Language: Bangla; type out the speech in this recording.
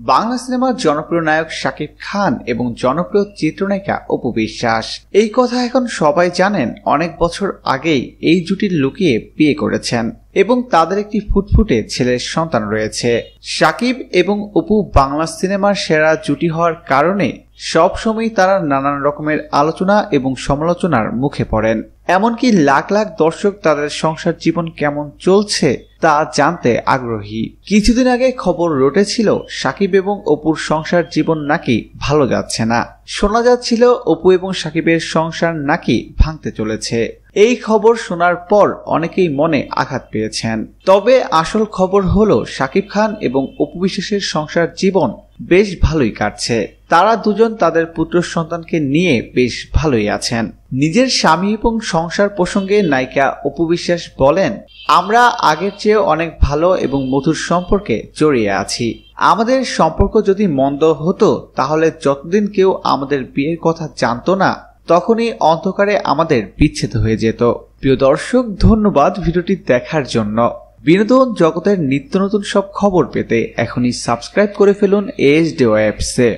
বাংলা সিনেমার জনপ্রিয় নায়ক শাকিব খান এবং জনপ্রিয় চিত্রনায়িকা অপু বিশ্বাস। এই কথা এখন সবাই জানেন। অনেক বছর আগেই এই জুটির লুকিয়ে বিয়ে করেছেন এবং তাদের একটি ফুটফুটে ছেলের সন্তান রয়েছে। শাকিব এবং অপু বাংলা সিনেমার সেরা জুটি হওয়ার কারণে সবসময় তারা নানান রকমের আলোচনা এবং সমালোচনার মুখে পড়েন। এমনকি লাখ লাখ দর্শক তাদের সংসার জীবন কেমন চলছে তা জানতে আগ্রহী। কিছুদিন আগে খবর রটেছিল শাকিব এবং অপুর সংসার জীবন নাকি ভালো যাচ্ছে না। শোনা যাচ্ছিল অপু এবং শাকিবের সংসার নাকি ভাঙতে চলেছে। এই খবর শোনার পর অনেকেই মনে আঘাত পেয়েছেন। তবে আসল খবর হলো শাকিব খান এবং অপু বিশ্বাসের সংসার জীবন বেশ ভালোই কাটছে। তারা দুজন তাদের পুত্র সন্তানকে নিয়ে বেশ ভালোই আছেন। নিজের স্বামী এবং সংসার প্রসঙ্গে নায়িকা অপু বিশ্বাস বলেন, আমরা আগের চেয়ে অনেক ভালো এবং মধুর সম্পর্কে জড়িয়ে আছি। আমাদের সম্পর্ক যদি মন্দ হতো তাহলে যতদিন কেউ আমাদের বিয়ের কথা জানতো না তখনই অন্ধকারে আমাদের বিচ্ছেদ হয়ে যেত। প্রিয় দর্শক, ধন্যবাদ ভিডিওটি দেখার জন্য। বিনোদন জগতের নিত্য নতুন সব খবর পেতে এখনই সাবস্ক্রাইব করে ফেলুন ASD ওয়েবসে।